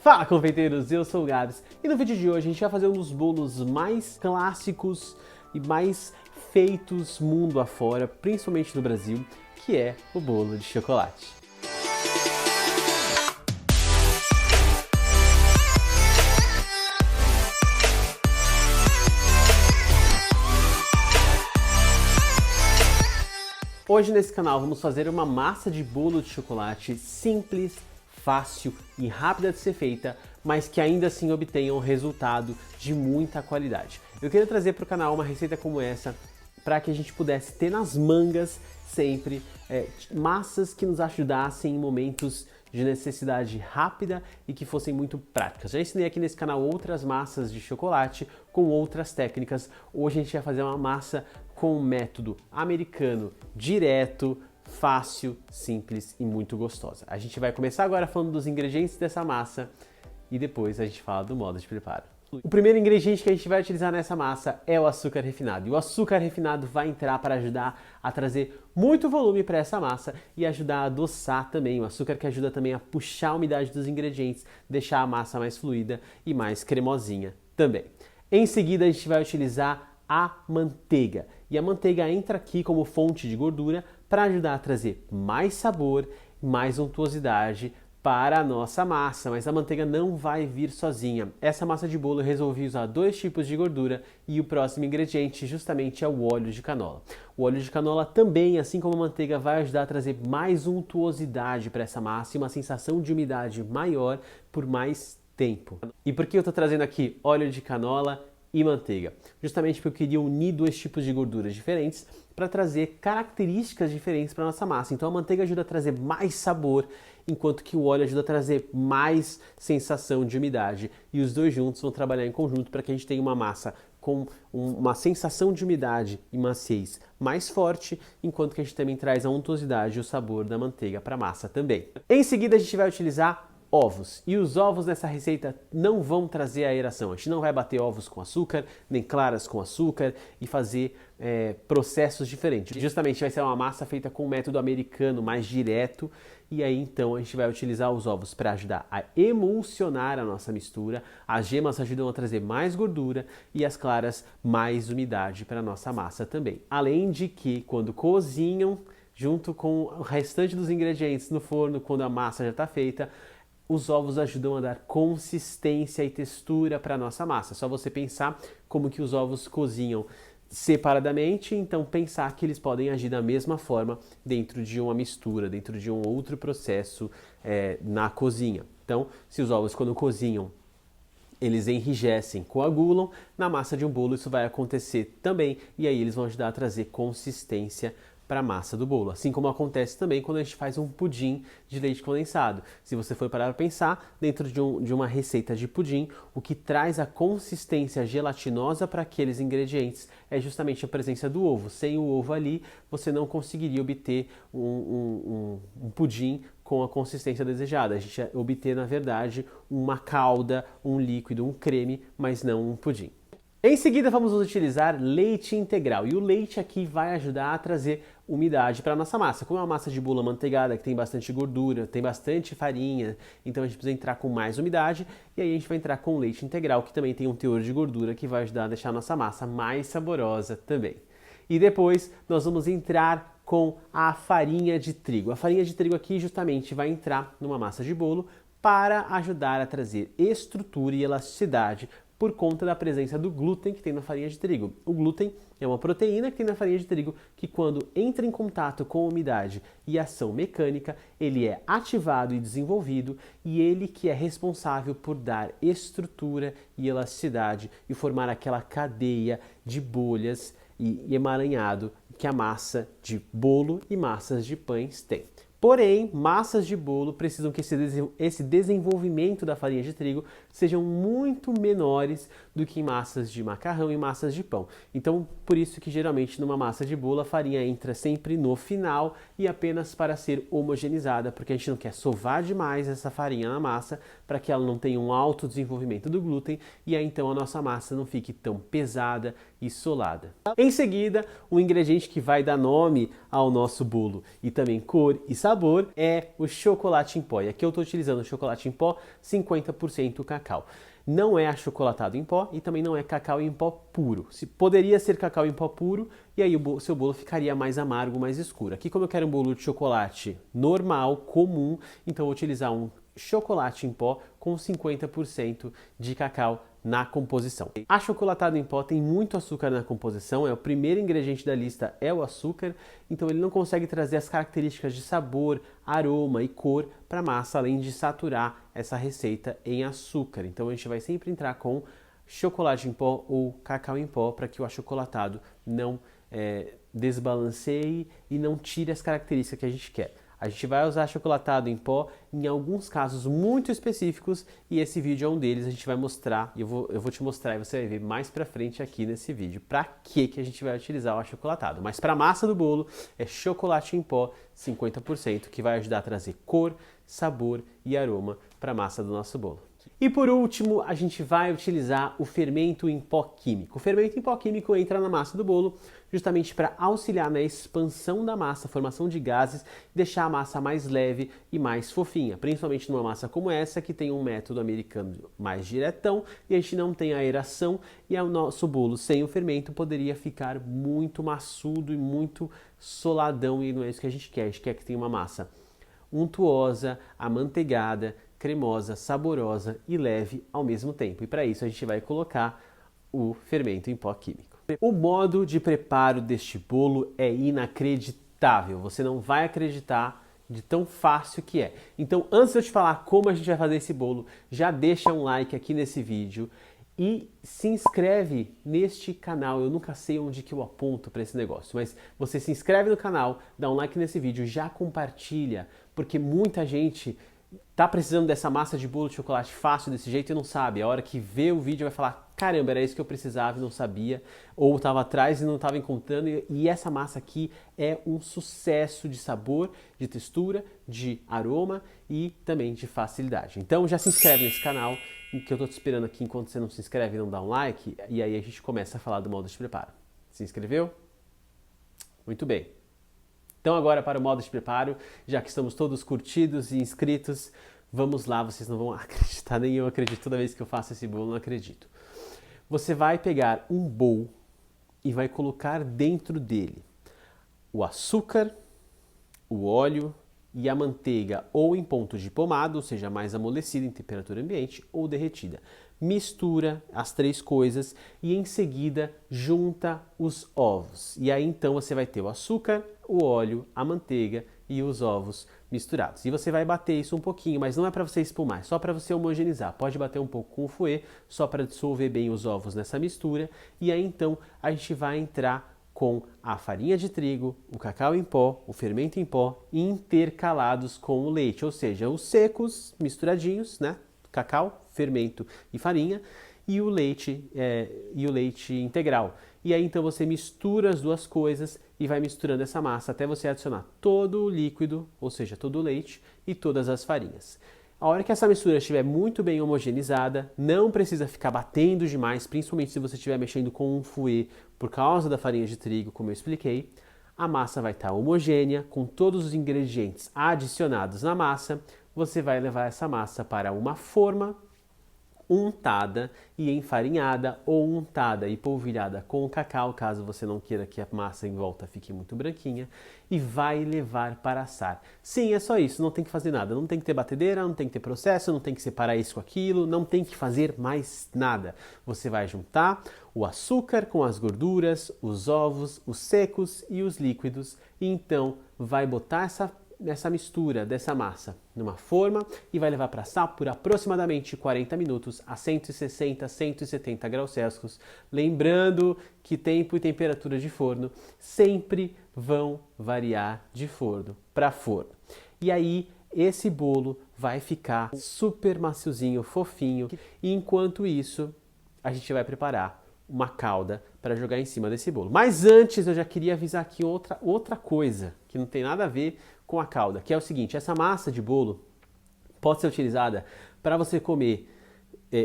Fala, confeiteiros! Eu sou o Gabs e no vídeo de hoje a gente vai fazer um dos bolos mais clássicos e mais feitos mundo afora, principalmente no Brasil, que é o bolo de chocolate. Hoje nesse canal vamos fazer uma massa de bolo de chocolate simples, fácil e rápida de ser feita, mas que ainda assim obtenha um resultado de muita qualidade. Eu queria trazer para o canal uma receita como essa para que a gente pudesse ter nas mangas sempre massas que nos ajudassem em momentos de necessidade rápida e que fossem muito práticas. Já ensinei aqui nesse canal outras massas de chocolate com outras técnicas. Hoje a gente vai fazer uma massa com um método americano, direto, fácil, simples e muito gostosa. A gente vai começar agora falando dos ingredientes dessa massa e depois a gente fala do modo de preparo. O primeiro ingrediente que a gente vai utilizar nessa massa é o açúcar refinado. E o açúcar refinado vai entrar para ajudar a trazer muito volume para essa massa e ajudar a adoçar também. O açúcar que ajuda também a puxar a umidade dos ingredientes, deixar a massa mais fluida e mais cremosinha também. Em seguida a gente vai utilizar a manteiga. E a manteiga entra aqui como fonte de gordura para ajudar a trazer mais sabor, mais untuosidade para a nossa massa, mas a manteiga não vai vir sozinha. Essa massa de bolo eu resolvi usar dois tipos de gordura e o próximo ingrediente justamente é o óleo de canola. O óleo de canola também, assim como a manteiga, vai ajudar a trazer mais untuosidade para essa massa e uma sensação de umidade maior por mais tempo. E por que eu estou trazendo aqui óleo de canola e manteiga? Justamente porque eu queria unir dois tipos de gorduras diferentes para trazer características diferentes para nossa massa. Então a manteiga ajuda a trazer mais sabor, enquanto que o óleo ajuda a trazer mais sensação de umidade. E os dois juntos vão trabalhar em conjunto para que a gente tenha uma massa com uma sensação de umidade e maciez mais forte, enquanto que a gente também traz a untuosidade e o sabor da manteiga para a massa também. Em seguida a gente vai utilizar ovos. E os ovos nessa receita não vão trazer aeração. A gente não vai bater ovos com açúcar, nem claras com açúcar e fazer processos diferentes. Justamente vai ser uma massa feita com um método americano mais direto. E aí então a gente vai utilizar os ovos para ajudar a emulsionar a nossa mistura. As gemas ajudam a trazer mais gordura e as claras mais umidade para a nossa massa também. Além de que quando cozinham junto com o restante dos ingredientes no forno, quando a massa já está feita, os ovos ajudam a dar consistência e textura para a nossa massa. É só você pensar como que os ovos cozinham separadamente, então pensar que eles podem agir da mesma forma dentro de uma mistura, dentro de um outro processo na cozinha. Então, se os ovos quando cozinham, eles enrijecem, coagulam, na massa de um bolo isso vai acontecer também, e aí eles vão ajudar a trazer consistência para a massa do bolo, assim como acontece também quando a gente faz um pudim de leite condensado. Se você for parar para pensar, dentro de uma receita de pudim, o que traz a consistência gelatinosa para aqueles ingredientes é justamente a presença do ovo. Sem o ovo ali, você não conseguiria obter um pudim com a consistência desejada. A gente ia obter, na verdade, uma calda, um líquido, um creme, mas não um pudim. Em seguida vamos utilizar leite integral e o leite aqui vai ajudar a trazer umidade para a nossa massa. Como é uma massa de bolo amanteigada que tem bastante gordura, tem bastante farinha, então a gente precisa entrar com mais umidade e aí a gente vai entrar com leite integral que também tem um teor de gordura que vai ajudar a deixar a nossa massa mais saborosa também. E depois nós vamos entrar com a farinha de trigo. A farinha de trigo aqui justamente vai entrar numa massa de bolo para ajudar a trazer estrutura e elasticidade por conta da presença do glúten que tem na farinha de trigo. O glúten é uma proteína que tem na farinha de trigo que quando entra em contato com a umidade e ação mecânica, ele é ativado e desenvolvido e ele que é responsável por dar estrutura e elasticidade e formar aquela cadeia de bolhas e emaranhado que a massa de bolo e massas de pães tem. Porém, massas de bolo precisam que esse desenvolvimento da farinha de trigo sejam muito menores do que em massas de macarrão e massas de pão. Então, por isso que geralmente numa massa de bolo a farinha entra sempre no final e apenas para ser homogeneizada, porque a gente não quer sovar demais essa farinha na massa para que ela não tenha um alto desenvolvimento do glúten e aí então a nossa massa não fique tão pesada e solada. Em seguida, o ingrediente que vai dar nome ao nosso bolo e também cor e sabor é o chocolate em pó. E aqui eu estou utilizando o chocolate em pó 50% cacau. Não é achocolatado em pó e também não é cacau em pó puro. Poderia ser cacau em pó puro e aí o seu bolo ficaria mais amargo, mais escuro. Aqui como eu quero um bolo de chocolate normal, comum, então eu vou utilizar um chocolate em pó com 50% de cacau na composição. Achocolatado em pó tem muito açúcar na composição, é o primeiro ingrediente da lista, é o açúcar, então ele não consegue trazer as características de sabor, aroma e cor para a massa, além de saturar essa receita em açúcar. Então a gente vai sempre entrar com chocolate em pó ou cacau em pó para que o achocolatado não desbalanceie e não tire as características que a gente quer. A gente vai usar chocolatado em pó em alguns casos muito específicos e esse vídeo é um deles, a gente vai mostrar, eu vou te mostrar e você vai ver mais pra frente aqui nesse vídeo para que a gente vai utilizar o achocolatado. Mas para a massa do bolo é chocolate em pó 50% que vai ajudar a trazer cor, sabor e aroma para a massa do nosso bolo. E por último, a gente vai utilizar o fermento em pó químico. O fermento em pó químico entra na massa do bolo justamente para auxiliar na expansão da massa, formação de gases, deixar a massa mais leve e mais fofinha, principalmente numa massa como essa que tem um método americano mais diretão e a gente não tem aeração e o nosso bolo sem o fermento poderia ficar muito maçudo e muito soladão e não é isso que a gente quer que tenha uma massa untuosa, amanteigada, cremosa, saborosa e leve ao mesmo tempo. E para isso a gente vai colocar o fermento em pó químico. O modo de preparo deste bolo é inacreditável. Você não vai acreditar de tão fácil que é. Então, antes de eu te falar como a gente vai fazer esse bolo, já deixa um like aqui nesse vídeo e se inscreve neste canal. Eu nunca sei onde que eu aponto para esse negócio, mas você se inscreve no canal, dá um like nesse vídeo, já compartilha, porque muita gente tá precisando dessa massa de bolo de chocolate fácil desse jeito e não sabe. A hora que vê o vídeo vai falar, caramba, era isso que eu precisava e não sabia, ou estava atrás e não estava encontrando. E essa massa aqui é um sucesso de sabor, de textura, de aroma e também de facilidade. Então já se inscreve nesse canal, que eu tô te esperando aqui enquanto você não se inscreve e não dá um like, e aí a gente começa a falar do modo de preparo. Se inscreveu? Muito bem. Então agora para o modo de preparo, já que estamos todos curtidos e inscritos, vamos lá, vocês não vão acreditar, nem eu acredito, toda vez que eu faço esse bolo, não acredito. Você vai pegar um bowl e vai colocar dentro dele o açúcar, o óleo e a manteiga ou em ponto de pomada, ou seja, mais amolecida em temperatura ambiente ou derretida. Mistura as três coisas e em seguida junta os ovos. E aí então você vai ter o açúcar, o óleo, a manteiga e os ovos misturados. E você vai bater isso um pouquinho, mas não é para você espumar, é só para você homogeneizar. Pode bater um pouco com o fouet, só para dissolver bem os ovos nessa mistura. E aí então a gente vai entrar com a farinha de trigo, o cacau em pó, o fermento em pó, intercalados com o leite, ou seja, os secos misturadinhos, né? Cacau, fermento e farinha, e o leite integral. E aí então você mistura as duas coisas e vai misturando essa massa até você adicionar todo o líquido, ou seja, todo o leite e todas as farinhas. A hora que essa mistura estiver muito bem homogeneizada, não precisa ficar batendo demais, principalmente se você estiver mexendo com um fouet por causa da farinha de trigo, como eu expliquei. A massa vai estar homogênea, com todos os ingredientes adicionados na massa. Você vai levar essa massa para uma forma untada e enfarinhada ou untada e polvilhada com cacau, caso você não queira que a massa em volta fique muito branquinha, e vai levar para assar. Sim, é só isso, não tem que fazer nada, não tem que ter batedeira, não tem que ter processo, não tem que separar isso com aquilo, não tem que fazer mais nada. Você vai juntar o açúcar com as gorduras, os ovos, os secos e os líquidos, e então vai botar essa mistura dessa massa numa forma e vai levar para assar por aproximadamente 40 minutos a 160, 170 graus Celsius. Lembrando que tempo e temperatura de forno sempre vão variar de forno para forno. E aí esse bolo vai ficar super maciozinho, fofinho, e enquanto isso a gente vai preparar uma calda para jogar em cima desse bolo. Mas antes eu já queria avisar aqui outra coisa que não tem nada a ver com a calda, que é o seguinte: essa massa de bolo pode ser utilizada para você comer,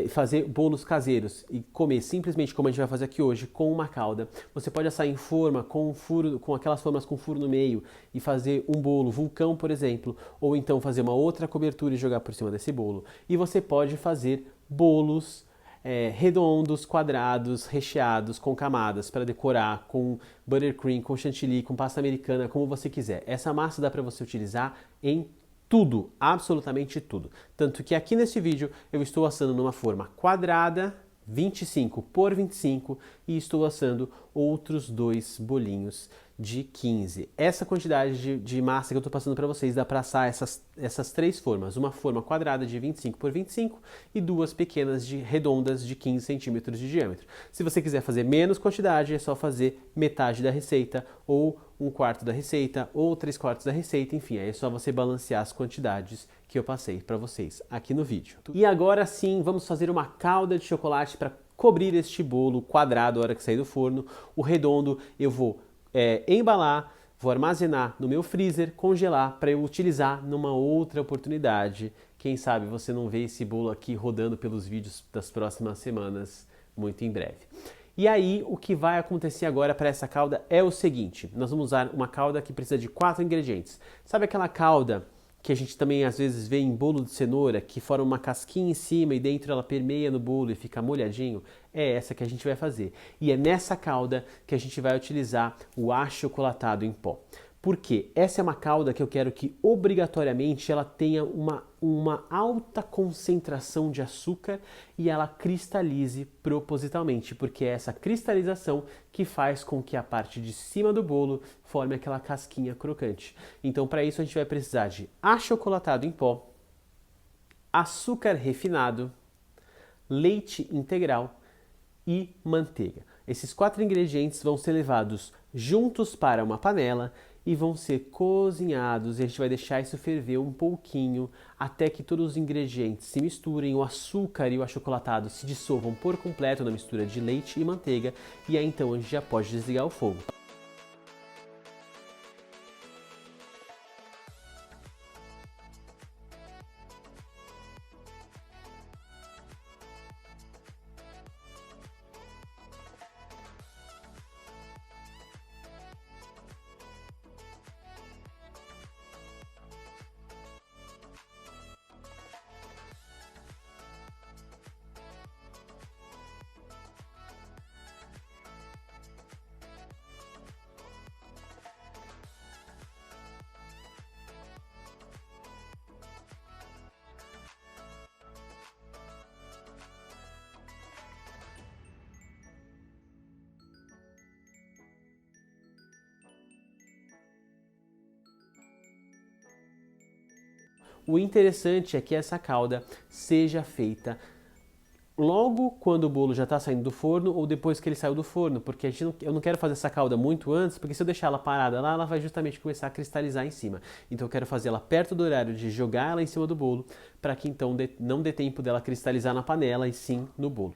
fazer bolos caseiros e comer simplesmente como a gente vai fazer aqui hoje, com uma calda. Você pode assar em forma, com um furo, com aquelas formas com furo no meio e fazer um bolo vulcão, por exemplo, ou então fazer uma outra cobertura e jogar por cima desse bolo. E você pode fazer bolos redondos, quadrados, recheados, com camadas, para decorar, com buttercream, com chantilly, com pasta americana, como você quiser. Essa massa dá para você utilizar em tudo, absolutamente tudo. Tanto que aqui nesse vídeo eu estou assando numa forma quadrada, 25 por 25, e estou assando outros 2 bolinhos de 15. Essa quantidade de massa que eu estou passando para vocês dá para assar essas 3 formas. Uma forma quadrada de 25 por 25 e 2 pequenas redondas de 15 centímetros de diâmetro. Se você quiser fazer menos quantidade, é só fazer metade da receita, ou 1/4 da receita, ou 3/4 da receita, enfim, aí é só você balancear as quantidades que eu passei para vocês aqui no vídeo. E agora sim, vamos fazer uma calda de chocolate para cobrir este bolo quadrado a hora que sair do forno. O redondo eu vou embalar, vou armazenar no meu freezer, congelar para eu utilizar numa outra oportunidade. Quem sabe você não vê esse bolo aqui rodando pelos vídeos das próximas semanas, muito em breve. E aí, o que vai acontecer agora para essa calda é o seguinte: nós vamos usar uma calda que precisa de 4 ingredientes. Sabe aquela calda que a gente também às vezes vê em bolo de cenoura, que forma uma casquinha em cima e dentro ela permeia no bolo e fica molhadinho? É essa que a gente vai fazer. E é nessa calda que a gente vai utilizar o achocolatado em pó. Por quê? Essa é uma calda que eu quero que obrigatoriamente ela tenha uma alta concentração de açúcar e ela cristalize propositalmente, porque é essa cristalização que faz com que a parte de cima do bolo forme aquela casquinha crocante. Então, para isso a gente vai precisar de achocolatado em pó, açúcar refinado, leite integral e manteiga. Esses 4 ingredientes vão ser levados juntos para uma panela e vão ser cozinhados, e a gente vai deixar isso ferver um pouquinho até que todos os ingredientes se misturem, o açúcar e o achocolatado se dissolvam por completo na mistura de leite e manteiga, e aí então a gente já pode desligar o fogo. O interessante é que essa calda seja feita logo quando o bolo já está saindo do forno ou depois que ele saiu do forno, porque eu não quero fazer essa calda muito antes, porque se eu deixar ela parada lá, ela vai justamente começar a cristalizar em cima. Então eu quero fazer ela perto do horário de jogar ela em cima do bolo, para que então não dê tempo dela cristalizar na panela e sim no bolo.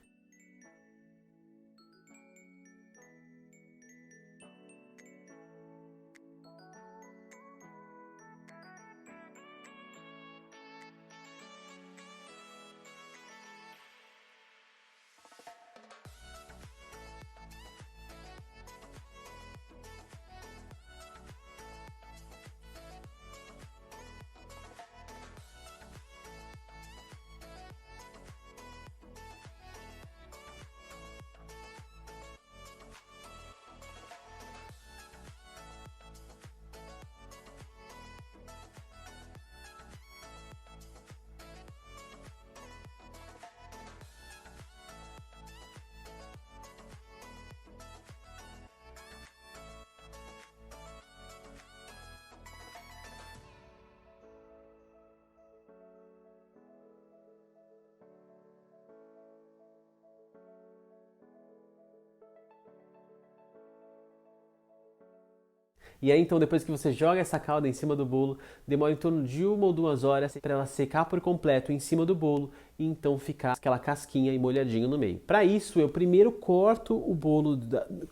E aí então depois que você joga essa calda em cima do bolo, demora em torno de 1 ou 2 horas para ela secar por completo em cima do bolo e então ficar aquela casquinha e molhadinho no meio. Para isso eu primeiro corto o bolo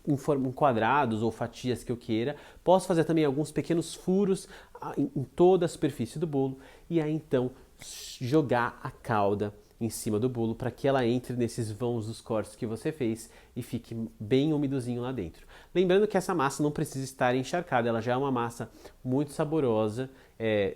em quadrados ou fatias que eu queira. Posso fazer também alguns pequenos furos em toda a superfície do bolo e aí então jogar a calda em cima do bolo para que ela entre nesses vãos dos cortes que você fez e fique bem umidozinho lá dentro. Lembrando que essa massa não precisa estar encharcada, ela já é uma massa muito saborosa,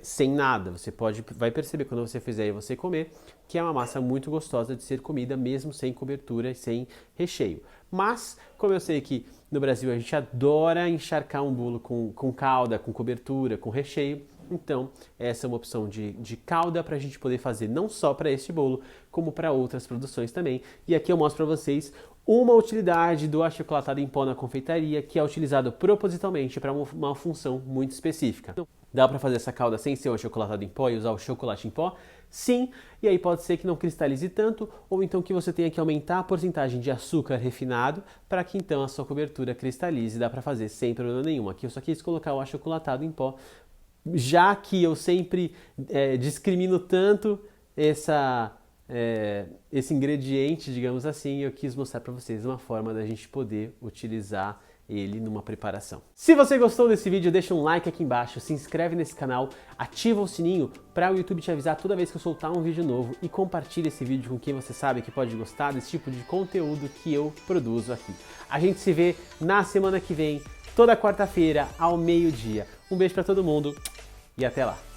sem nada. Você vai perceber quando você fizer e você comer que é uma massa muito gostosa de ser comida mesmo sem cobertura e sem recheio. Mas, como eu sei que no Brasil a gente adora encharcar um bolo com calda, com cobertura, com recheio, então essa é uma opção de calda para a gente poder fazer não só para este bolo, como para outras produções também. E aqui eu mostro para vocês uma utilidade do achocolatado em pó na confeitaria, que é utilizado propositalmente para uma função muito específica. Então, dá para fazer essa calda sem ser o achocolatado em pó e usar o chocolate em pó? Sim, e aí pode ser que não cristalize tanto, ou então que você tenha que aumentar a porcentagem de açúcar refinado para que então a sua cobertura cristalize. Dá para fazer sem problema nenhum. Aqui eu só quis colocar o achocolatado em pó, já que eu sempre discrimino tanto esse ingrediente, digamos assim, eu quis mostrar para vocês uma forma da gente poder utilizar ele numa preparação. Se você gostou desse vídeo, deixa um like aqui embaixo, se inscreve nesse canal, ativa o sininho para o YouTube te avisar toda vez que eu soltar um vídeo novo e compartilha esse vídeo com quem você sabe que pode gostar desse tipo de conteúdo que eu produzo aqui. A gente se vê na semana que vem, toda quarta-feira, ao meio-dia. Um beijo para todo mundo e até lá!